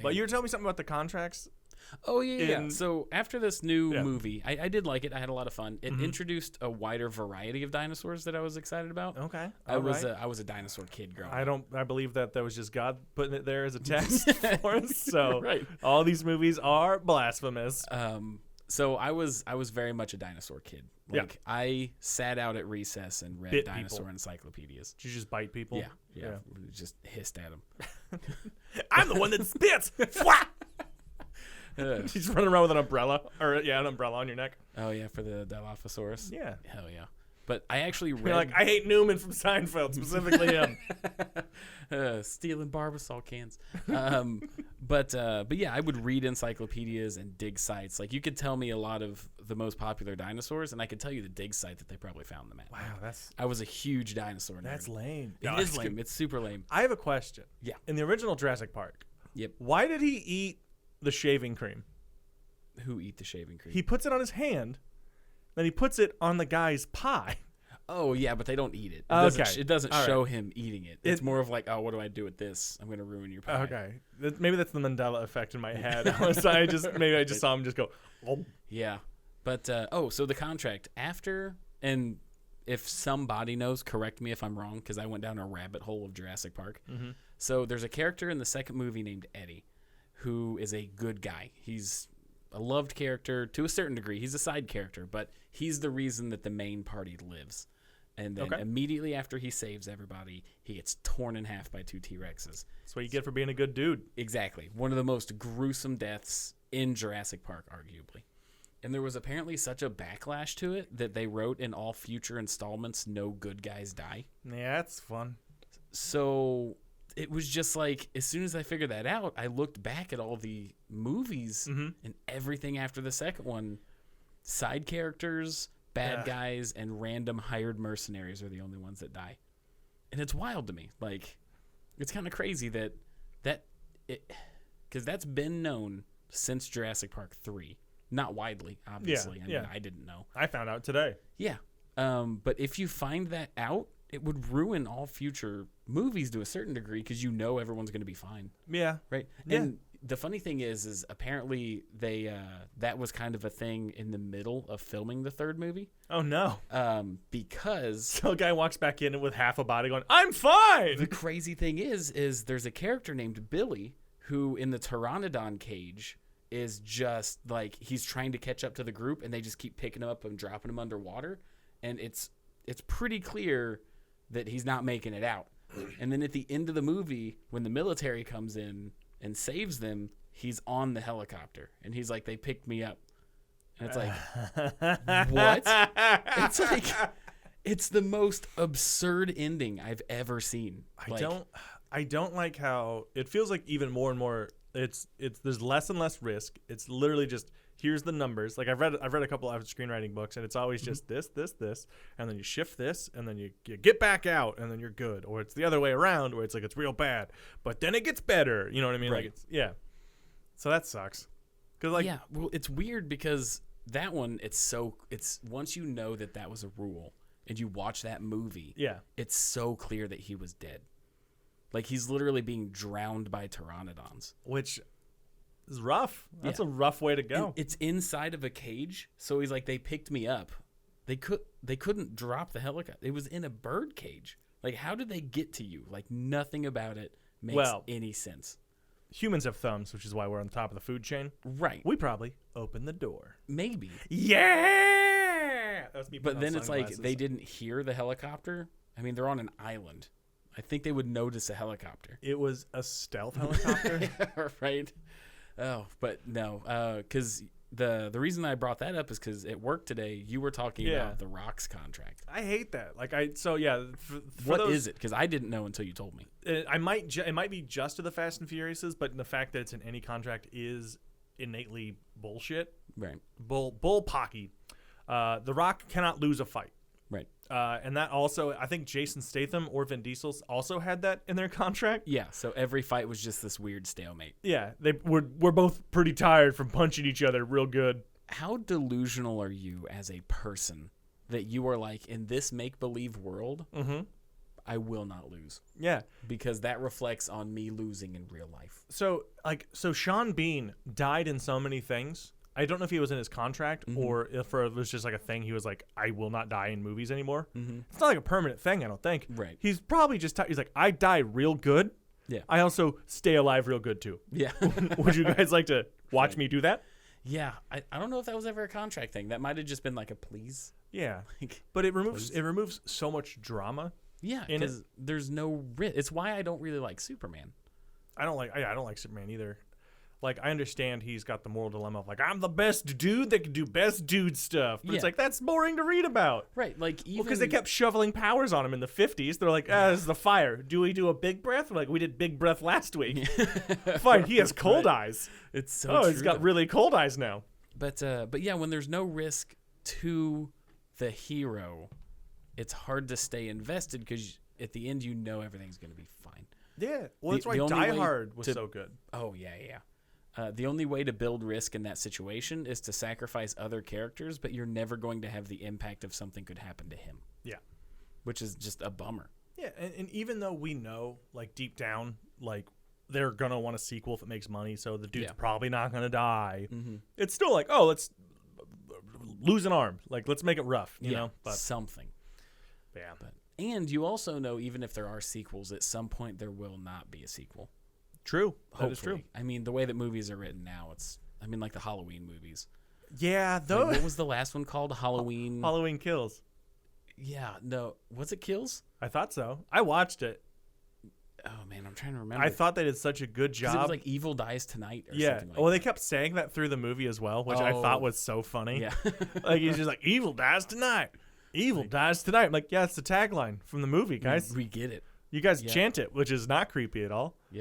But you were telling me something about the contracts. Oh, yeah. So after this new movie, I did like it. I had a lot of fun. It Mm-hmm. introduced a wider variety of dinosaurs that I was excited about. Okay. I was a dinosaur kid growing up. I believe that was just God putting it there as a test for us. So Right. all these movies are blasphemous. So I was very much a dinosaur kid. Like I sat out at recess and read Bit dinosaur people. encyclopedias. Did you just bite people? Yeah. Just hissed at them. I'm the one that spits. Fwah! You just running around with an umbrella, or an umbrella on your neck. Oh yeah, for the Dilophosaurus. Yeah. Hell yeah. But I actually read You're like, I hate Newman from Seinfeld, specifically him. stealing Barbasol cans. But yeah, I would read encyclopedias and dig sites. Like you could tell me a lot of the most popular dinosaurs, and I could tell you the dig site that they probably found them at. Wow, I was a huge dinosaur nerd. that's lame. It is lame. It's super lame. I have a question. Yeah. In the original Jurassic Park, Yep. why did he eat the shaving cream? Who eat the shaving cream? He puts it on his hand, then he puts it on the guy's pie. Oh yeah, but they don't eat it. Okay. It doesn't All show him eating it. It's It- more of like, oh, what do I do with this? I'm gonna ruin your pie. Okay, maybe that's the Mandela effect in my head. I just saw him just go. Oh. Yeah, but so the contract after, and if somebody knows, correct me if I'm wrong, because I went down a rabbit hole of Jurassic Park. Mm-hmm. So there's a character in the second movie named Eddie, who is a good guy. He's a loved character to a certain degree. He's a side character, but he's the reason that the main party lives. And then immediately after he saves everybody, he gets torn in half by two T-Rexes. That's what you get for being a good dude. Exactly. One of the most gruesome deaths in Jurassic Park, arguably. And there was apparently such a backlash to it that they wrote in all future installments, no good guys die. Yeah, that's fun. So it was just like, as soon as I figured that out, I looked back at all the movies and everything after the second one. Side characters, bad guys, and random hired mercenaries are the only ones that die. And it's wild to me. Like, it's kind of crazy because that's been known since Jurassic Park 3. Not widely, obviously. I mean, I didn't know. I found out today. Yeah. But if you find that out, it would ruin all future movies to a certain degree because you know everyone's going to be fine. Yeah. Right? Yeah. And the funny thing is apparently they that was kind of a thing in the middle of filming the third movie. Oh, no. Because So a guy walks back in with half a body going, I'm fine. the crazy thing is there's a character named Billy who in the Pteranodon cage is just like he's trying to catch up to the group and they just keep picking him up and dropping him underwater, and it's pretty clear that he's not making it out. And then at the end of the movie, when the military comes in and saves them, he's on the helicopter and he's like, they picked me up. And it's like, what? It's like, it's the most absurd ending I've ever seen. I don't like how it feels like even more and more it's there's less and less risk. It's literally just here's the numbers. Like I've read a couple of screenwriting books and it's always just this, and then you shift this and then you get back out and then you're good. Or it's the other way around where it's like it's real bad, but then it gets better. You know what I mean? Right. Like So that sucks. Cause yeah, well, it's weird because that one, it's once you know that was a rule and you watch that movie, it's so clear that he was dead. Like he's literally being drowned by pteranodons, which is rough. That's a rough way to go. And it's inside of a cage, so he's like, they picked me up. They couldn't drop the helicopter. It was in a bird cage. Like, how did they get to you? Like, nothing about it makes any sense. Humans have thumbs, which is why we're on top of the food chain. Right. We probably opened the door. Maybe. Yeah. That was me. But then it's like they didn't hear the helicopter. I mean, they're on an island. I think they would notice a helicopter. It was a stealth helicopter. Right. Oh, but no, because the reason I brought that up is because at work today you were talking about the Rock's contract. I hate that. What is it? Because I didn't know until you told me. It might be just to the Fast and Furiouses, but the fact that it's in any contract is innately bullshit. Right. Bull pocky. The Rock cannot lose a fight. Right. And that also, I think Jason Statham or Vin Diesel also had that in their contract. Yeah, so every fight was just this weird stalemate. Yeah, we're both pretty tired from punching each other real good. How delusional are you as a person that you are like, in this make-believe world, I will not lose Yeah. because that reflects on me losing in real life. So Sean Bean died in so many things. I don't know if he was in his contract or if it was just like a thing. He was like, I will not die in movies anymore. It's not like a permanent thing, I don't think. Right. He's probably just, he's like, I die real good. Yeah. I also stay alive real good too. Yeah. Would you guys like to watch me do that? Yeah. I don't know if that was ever a contract thing. That might have just been like a please. Yeah. Like, But it removes so much drama. yeah, In it. because there's no risk. It's why I don't really like Superman. I don't like Superman either. Like, I understand he's got the moral dilemma of like, I'm the best dude that can do best dude stuff. But it's Yeah. like, that's boring to read about. Right. Like, even. Because they kept shoveling powers on him in the 50s. They're like, this is the fire. Do we do a big breath? We're like, we did big breath last week. Fine, he has cold eyes. It's so Oh, true. he's got though. really cold eyes now. But yeah, when there's no risk to the hero, it's hard to stay invested because at the end you know everything's going to be fine. Yeah. Well, The- that's why the only Die way Hard was to- so good. Oh yeah, yeah. The only way to build risk in that situation is to sacrifice other characters, but you're never going to have the impact of something could happen to him. Yeah. Which is just a bummer. Yeah, and even though we know, like, deep down, like, they're going to want a sequel if it makes money, so the dude's Yeah. probably not going to die, Mm-hmm. it's still like, oh, let's lose an arm. Like, let's make it rough, you know? But, something. yeah. And you also know, even if there are sequels, at some point there will not be a sequel. True. That Hopefully. is true. I mean, the way that movies are written now, like the Halloween movies. Yeah, Like, though. what was the last one called? Halloween. Halloween Kills. Yeah, no. Was it Kills? I thought so. I watched it. Oh man, I'm trying to remember. I thought they did such a good 'Cause job. it was like Evil Dies Tonight or yeah. something like Well, they that. kept saying that through the movie as well, which I thought Oh. was so funny. Yeah. Like, he's just like, evil dies tonight. Evil dies tonight. I'm like, yeah, it's the tagline from the movie, guys. We get it. You guys Yeah. chant it, which is not creepy at all. Yep.